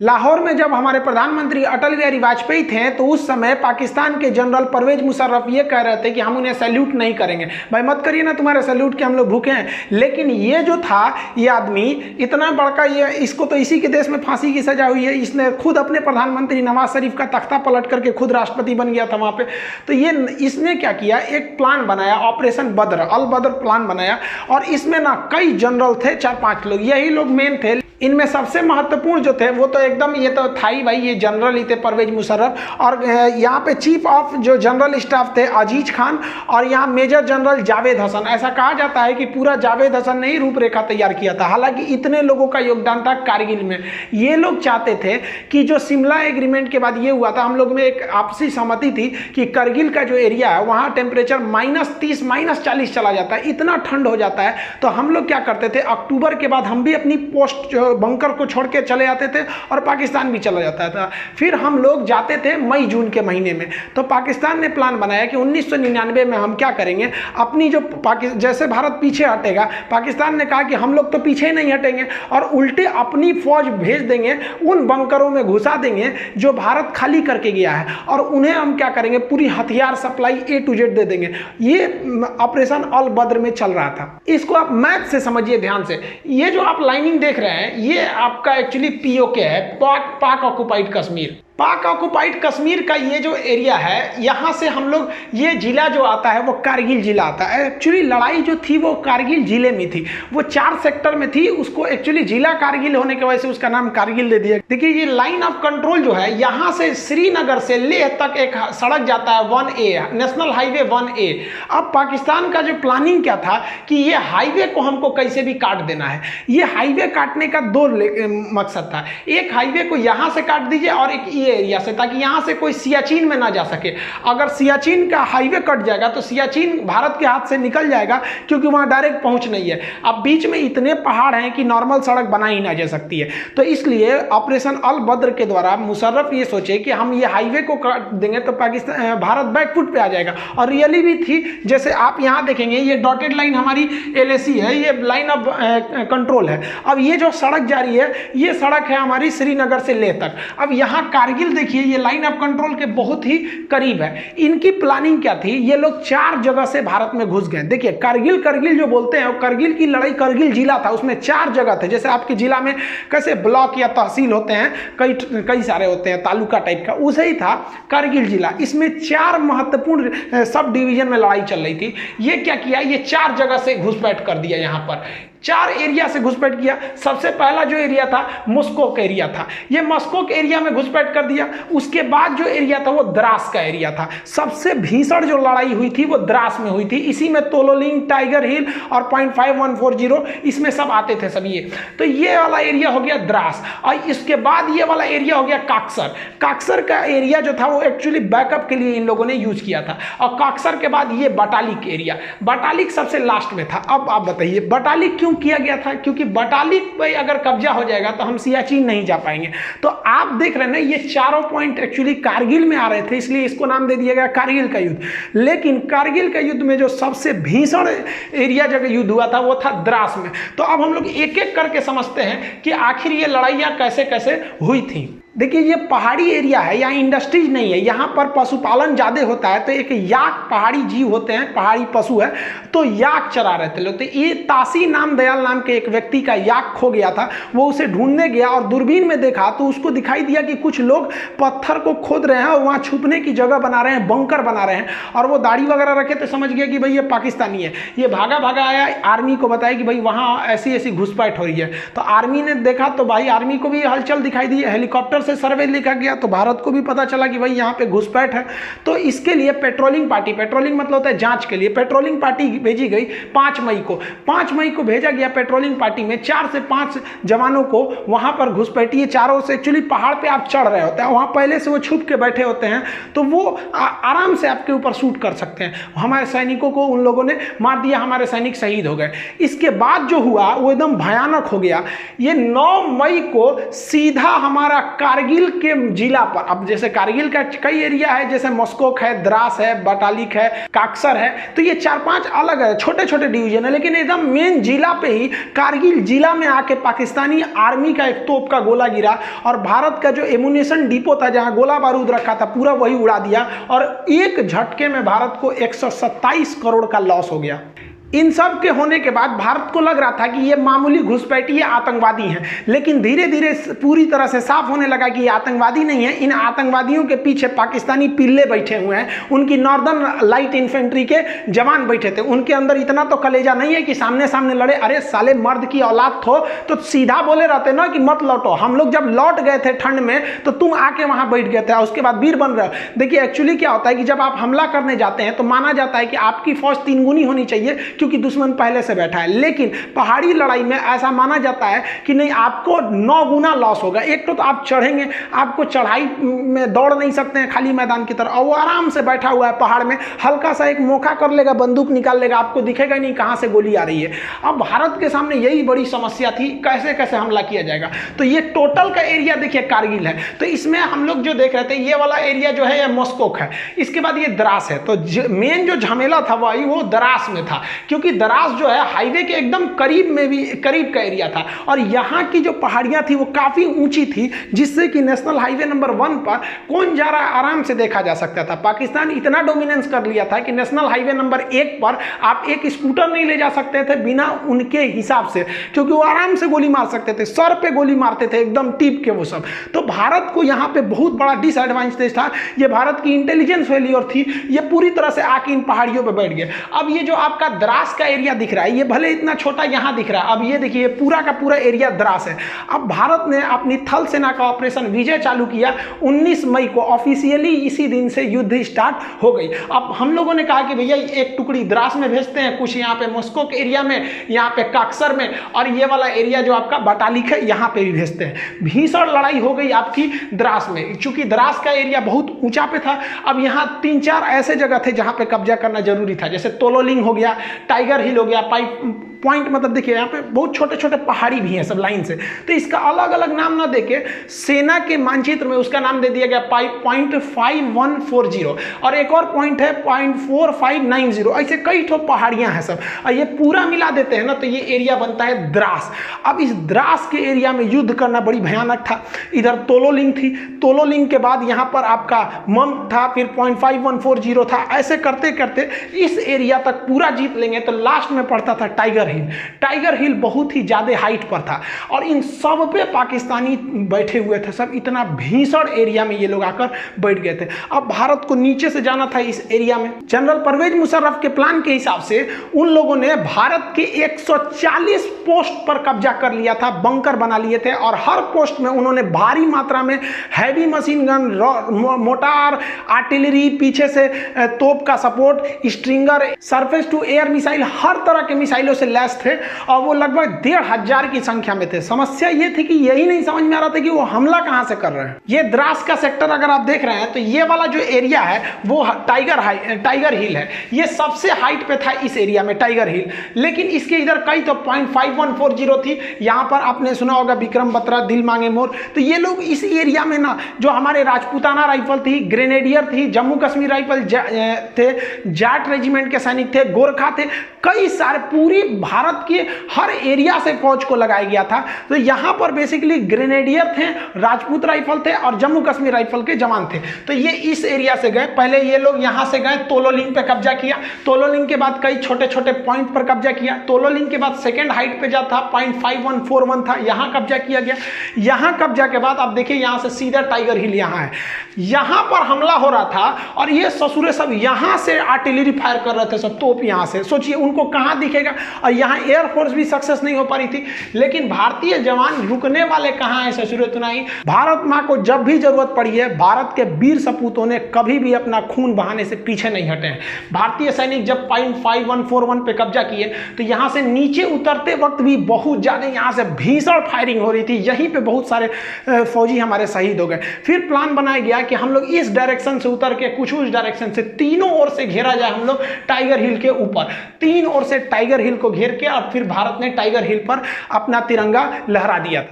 लाहौर में जब हमारे प्रधानमंत्री अटल बिहारी वाजपेयी थे तो उस समय पाकिस्तान के जनरल परवेज मुशर्रफ ये कह रहे थे कि हम उन्हें सैल्यूट नहीं करेंगे। भाई मत करिए ना तुम्हारे सैल्यूट के हम लोग भूखे हैं। लेकिन ये जो था ये आदमी इतना बड़का, ये इसको तो इसी के देश में फांसी की सजा हुई है। इसने खुद अपने प्रधानमंत्री नवाज शरीफ का तख्ता पलट करके खुद राष्ट्रपति बन गया था वहाँ पे। तो ये इसने क्या किया, एक प्लान बनाया, ऑपरेशन बद्र, अल बद्र प्लान बनाया। और इसमें ना कई जनरल थे, 4-5 लोग, यही लोग मेन थे। इनमें सबसे महत्वपूर्ण जो थे वो तो एकदम ये तो था ही भाई, ये जनरल ही थे परवेज मुशर्रफ। और यहाँ पे चीफ ऑफ जो जनरल स्टाफ थे अजीज खान, और यहाँ मेजर जनरल जावेद हसन। ऐसा कहा जाता है कि पूरा जावेद हसन ने ही रूपरेखा तैयार किया था। हालांकि इतने लोगों का योगदान था कारगिल में। ये लोग चाहते थे कि जो शिमला एग्रीमेंट के बाद ये हुआ था, हम लोग में एक आपसी सहमति थी कि करगिल का जो एरिया है वहाँ टेम्परेचर -30 -40 चला जाता है, इतना ठंड हो जाता है। तो हम लोग क्या करते थे, अक्टूबर के बाद हम भी अपनी पोस्ट बंकर को छोड़ के चले जाते थे और पाकिस्तान भी चला जाता था। फिर हम लोग जाते थे मई जून के महीने में। तो पाकिस्तान ने प्लान बनाया कि 1999 में हम क्या करेंगे, अपनी जो जैसे भारत पीछे हटेगा, पाकिस्तान ने कहा कि हम लोग तो पीछे नहीं हटेंगे और उल्टे अपनी फौज भेज देंगे, उन बंकरों में घुसा देंगे जो भारत खाली करके गया है, और उन्हें हम क्या करेंगे, पूरी हथियार सप्लाई A to Z दे देंगे। ये ऑपरेशन अल बद्र में चल रहा था। इसको आप मैप से समझिए ध्यान से। ये जो आप लाइनिंग देख रहे हैं ये आपका एक्चुअली POK है, पाक ऑक्युपाइड कश्मीर। पाक ऑक्युपाइड कश्मीर का ये जो एरिया है, यहाँ से हम लोग, ये जिला जो आता है वो कारगिल जिला आता है। एक्चुअली लड़ाई जो थी वो कारगिल जिले में थी, वो 4 सेक्टर में थी। उसको एक्चुअली जिला कारगिल होने की वजह से उसका नाम कारगिल दे दिया। देखिए ये लाइन ऑफ कंट्रोल जो है, यहाँ से श्रीनगर से लेह तक एक सड़क जाता है 1A, नेशनल हाईवे 1A। अब पाकिस्तान का जो प्लानिंग क्या था कि ये हाईवे को हमको कैसे भी काट देना है। ये हाईवे काटने का 2 मकसद था। एक हाईवे को यहाँ से काट दीजिए और एक एरिया से, ताकि यहां से कोई सियाचिन में ना जा सके। अगर सियाचिन का हाईवे कट जाएगा तो सियाचिन भारत के हाथ से निकल जाएगा, क्योंकि वहां डायरेक्ट पहुंच नहीं है। अब बीच में इतने पहाड़ हैं कि नॉर्मल सड़क बना ही ना जा सकती है। तो इसलिए ऑपरेशन अल बद्र के द्वारा मुशर्रफ ये सोचे कि हम ये हाईवे को काट देंगे तो पाकिस्तान, भारत बैकफुट पे आ जाएगा। और रियली भी थी। जैसे आप यहां देखेंगे ये डॉटेड लाइन हमारी LAC है, ये लाइन ऑफ कंट्रोल है। अब ये जो सड़क जा रही है ये सड़क है हमारी श्रीनगर से लेह तक। अब यहां कारगिल देखिए ये लाइन ऑफ कंट्रोल के बहुत ही करीब है। इनकी प्लानिंग क्या थी, ये लोग 4 जगह से भारत में घुस गए। देखिए करगिल जो बोलते हैं, करगिल की लड़ाई, करगिल जिला था, उसमें 4 जगह थे। जैसे आपके जिला में कैसे ब्लॉक या तहसील होते हैं, कई सारे होते हैं, तालुका टाइप का, उसे ही था करगिल जिला। इसमें 4 महत्वपूर्ण सब डिवीजन में लड़ाई चल रही थी। ये क्या किया, ये 4 जगह से घुसपैठ कर दिया। यहाँ पर 4 एरिया से घुसपैठ किया। सबसे पहला जो एरिया था मस्कोक एरिया था, ये मस्कोक एरिया में घुसपैठ कर दिया। उसके बाद जो एरिया था वो द्रास का एरिया था। सबसे भीषण जो लड़ाई हुई थी वो द्रास में हुई थी। इसी में तोलोलिंग, टाइगर हिल और 0.5140 इसमें सब आते थे सब ये। तो ये वाला एरिया हो गया द्रास। और इसके बाद ये वाला एरिया हो गया काक्सर। काक्सर का एरिया जो था वो एक्चुअली बैकअप के लिए इन लोगों ने यूज किया था। और काक्सर के बाद ये बटालिक एरिया, बटालिक सबसे लास्ट में था। अब आप बताइए बटालिक क्यों किया गया था, क्योंकि बटालिक पे अगर कब्जा हो जाएगा तो हम सियाचिन नहीं जा पाएंगे। तो आप देख रहे हैं ना ये चारों पॉइंट एक्चुअली कारगिल में आ रहे थे, इसलिए इसको नाम दे दिया गया कारगिल का युद्ध। लेकिन कारगिल का युद्ध में जो सबसे भीषण एरिया जगह युद्ध हुआ था वो था द्रास में। तो अब हम लोग एक एक करके समझते हैं कि आखिर ये लड़ाइयाँ कैसे कैसे हुई थी। देखिए ये पहाड़ी एरिया है, यहाँ इंडस्ट्रीज नहीं है, यहाँ पर पशुपालन ज़्यादा होता है। तो एक याक पहाड़ी जीव होते हैं, पहाड़ी पशु है, तो याक चरा रहे थे लोग। तो ये तासी दयाल नाम के एक व्यक्ति का याक खो गया था। वो उसे ढूंढने गया और दूरबीन में देखा तो उसको दिखाई दिया कि कुछ लोग पत्थर को खोद रहे हैं और वहाँ छुपने की जगह बना रहे हैं, बंकर बना रहे हैं। और वो दाढ़ी वगैरह रखे तो समझ गया कि भाई ये पाकिस्तानी है। ये भागा आया, आर्मी को बताया कि भाई वहाँ ऐसी ऐसी घुसपैठ हो रही है। तो आर्मी ने देखा तो भाई आर्मी को भी हलचल दिखाई दी, हेलीकॉप्टर से सर्वे लिखा गया तो भारत को भी पता चला कि भाई यहाँ पे घुसपैठ है। तो इसके लिए पेट्रोलिंग पार्टी, पेट्रोलिंग मतलब होता है जांच के लिए, पेट्रोलिंग पार्टी भेजी गई 5 मई को। 5 मई को भेजा गया पेट्रोलिंग पार्टी में 4 से 5 जवानों को वहां पर घुसपैठी। ये चारों से एक्चुअली पहाड़ पे आप चढ़ रहे होते हैं, वहां पहले से वो छुप के बैठे होते हैं, तो वो आराम से आपके ऊपर शूट कर सकते हैं। हमारे सैनिकों को उन लोगों ने मार दिया, हमारे सैनिक शहीद हो गए। इसके बाद जो हुआ वो एकदम भयानक हो गया। ये 9 मई को सीधा हमारा कारगिल के जिला पर, अब जैसे कारगिल का कई एरिया है, जैसे मस्कोक है, द्रास है, बटालिक है, काक्सर है, तो ये 4-5 अलग है, छोटे छोटे डिवीजन है, लेकिन एकदम मेन जिला पे ही कारगिल जिला में आके पाकिस्तानी आर्मी का एक तोप का गोला गिरा और भारत का जो एमुनेशन डिपो था जहां गोला बारूद रखा था पूरा वही उड़ा दिया और एक झटके में भारत को 127 करोड़ का लॉस हो गया। इन सब के होने के बाद भारत को लग रहा था कि ये मामूली घुसपैठिए आतंकवादी हैं, लेकिन धीरे धीरे पूरी तरह से साफ होने लगा कि ये आतंकवादी नहीं है। इन आतंकवादियों के पीछे पाकिस्तानी पिल्ले बैठे हुए हैं, उनकी नॉर्दर्न लाइट इन्फेंट्री के जवान बैठे थे। उनके अंदर इतना तो कलेजा नहीं है कि सामने सामने लड़े। अरे साले मर्द की औलाद थो तो सीधा बोले रहते ना कि मत लौटो। हम लोग जब लौट गए थे ठंड में तो तुम आके वहां बैठ गए थे, उसके बाद वीर बन रहे हो। देखिए एक्चुअली क्या होता है कि जब आप हमला करने जाते हैं तो माना जाता है कि आपकी फौज 3 गुनी होनी चाहिए क्योंकि दुश्मन पहले से बैठा है, लेकिन पहाड़ी लड़ाई में ऐसा माना जाता है कि नहीं, आपको 9 गुना लॉस होगा। एक तो आप चढ़ेंगे, आपको चढ़ाई में दौड़ नहीं सकते हैं खाली मैदान की तरफ, और वो आराम से बैठा हुआ है पहाड़ में, हल्का सा एक मौका कर लेगा, बंदूक निकाल लेगा, आपको दिखेगा नहीं कहां से गोली आ रही है। अब भारत के सामने यही बड़ी समस्या थी, कैसे कैसे हमला किया जाएगा। तो ये टोटल का एरिया देखिए कारगिल है, तो इसमें हम लोग जो देख रहे थे ये वाला एरिया जो है ये मॉस्को है, इसके बाद ये द्रास है। तो मेन जो झमेला था वही वो द्रास में था, क्योंकि द्रास जो है हाईवे के एकदम करीब में भी करीब का एरिया था और यहाँ की जो पहाड़ियां थी वो काफी ऊंची थी, जिससे कि नेशनल हाईवे नंबर 1 पर कौन जा रहा है आराम से देखा जा सकता था। पाकिस्तान इतना डोमिनेंस कर लिया था कि नेशनल हाईवे नंबर 1 पर आप एक स्कूटर नहीं ले जा सकते थे बिना उनके हिसाब से, क्योंकि वो आराम से गोली मार सकते थे, सर पे गोली मारते थे एकदम टीप के वो सब। तो भारत को यहाँ पे बहुत बड़ा डिसएडवांटेज था, ये भारत की इंटेलिजेंस फेलियर थी, ये पूरी तरह से आके इन पहाड़ियों पर बैठ गए। अब ये जो आपका द्रास का एरिया दिख रहा है, ये भले इतना छोटा यहां दिख रहा है, अब ये देखिए पूरा का पूरा एरिया द्रास है। अब भारत ने अपनी थल सेना का ऑपरेशन विजय चालू किया 19 मई को, ऑफिशियली इसी दिन से युद्ध स्टार्ट हो गई। अब हम लोगों ने कहा कि भैया एक टुकड़ी द्रास में भेजते हैं, कुछ यहाँ पे मॉस्को के एरिया में, यहाँ पे काक्सर में, और ये वाला एरिया जो आपका बटालिक है यहाँ पे भी भेजते हैं। भीषण लड़ाई हो गई आपकी द्रास में, चूंकि द्रास का एरिया बहुत ऊंचा पे था। अब यहाँ 3-4 ऐसे जगह थे जहां पे कब्जा करना जरूरी था, जैसे तोलोलिंग हो गया, टाइगर हिल हो गया, पॉइंट मतलब देखिए यहाँ पे बहुत छोटे छोटे पहाड़ी भी हैं सब लाइन से, तो इसका अलग अलग नाम ना देके सेना के मानचित्र में उसका नाम दे दिया गया पॉइंट 5140, और एक और पॉइंट है पॉइंट 4590। ऐसे कई ठो पहाड़ियां हैं सब, और ये पूरा मिला देते हैं ना तो ये एरिया बनता है द्रास। अब इस द्रास के एरिया में युद्ध करना बड़ी भयानक था। इधर तोलोलिंग थी, तोलोलिंग के बाद यहाँ पर आपका मम था, फिर पॉइंट 5140 था। ऐसे करते करते इस एरिया तक पूरा जीत लेंगे तो लास्ट में पड़ता था टाइगर हिल। टाइगर हिल बहुत ही ज्यादा हाइट पर था और इन सब पे पाकिस्तानी बैठे हुए थे सब, इतना भीषण एरिया में ये लोग आकर बैठ गए थे। अब भारत को नीचे से जाना था इस एरिया में। जनरल परवेज मुशर्रफ के प्लान के हिसाब से उन लोगों ने भारत के 140 पोस्ट पर कब्जा कर लिया था, बंकर बना लिए थे, और हर पोस्ट में उन्होंने भारी मात्रा में heavy machine gun, mortar, artillery, पीछे से तोप का support, stinger, surface to air missile, हर तरह के मिसाइलों से लैस थे, और वो लगभग 1500 की संख्या में थे। समस्या ये थी कि यही नहीं समझ में आ रहा था कि वो हमला कहां से कर रहे हैं। ये द्रास का सेक्टर अगर आप देख रहे हैं तो ये वाला जो एरिया है वो टाइगर हिल है, ये सबसे हाइट पे था इस एरिया में टाइगर हिल। लेकिन इसके इधर कई तो पॉइंट 5140 थी, यहां पर आपने सुना होगा विक्रम बत्रा, दिल मांगे मोर। तो ये लोग इस एरिया में ना, जो हमारे राजपूताना राइफल थी, ग्रेनेडियर थी, जम्मू कश्मीर राइफल थे, जाट रेजिमेंट के सैनिक थे, गोरखा थे, कई सारे पूरी भारत के हर एरिया से फौज को लगाया गया था। तो यहां पर बेसिकली ग्रेनेडियर थे, राजपूत राइफल थे और जम्मू कश्मीर राइफल के जवान थे। तो ये इस एरिया से गए, पहले ये लोग यहां से गए, तोलोलिंग पे कब्जा किया, तोलोलिंग के बाद कई छोटे छोटे पॉइंट पर कब्जा किया, तोलोलिंग के बाद सेकेंड हाइट पे जाता पॉइंट 5141 था, यहां कब्जा किया गया। यहां कब्जा के बाद आप देखिए यहां से सीधा टाइगर हिल यहां है, यहां पर हमला हो रहा था और ये ससुरे सब यहां से आर्टिलरी फायर कर रहे थे सब, तोप यहां से। सोचिए उनको कहां दिखेगा, और यहां एयरफोर्स भी सक्सेस नहीं हो पा रही थी। लेकिन भारतीय जवान रुकने वाले कहां है ससुरे तुनाई। भारत मां को जब भी जरूरत पड़ी है, भारत के वीर सपूतों ने कभी भी अपना खून बहाने से पीछे नहीं हटे हैं। भारतीय सैनिक जब पॉइंट 5141 पे कब्जा किए तो यहां से नीचे उतरते वक्त भी बहुत ज्यादा यहां से भीषण फायरिंग हो रही थी, यहीं पे बहुत सारे फौजी हमारे शहीद हो गए। फिर प्लान बनाया गया कि हम लोग इस डायरेक्शन से उतर के कुछ उस डायरेक्शन से, तीनों ओर से घेरा जाए हम लोग टाइगर हिल के ऊपर, 3 ओर से टाइगर हिल को घेर के, और फिर भारत ने टाइगर हिल पर अपना तिरंगा लहरा दिया था।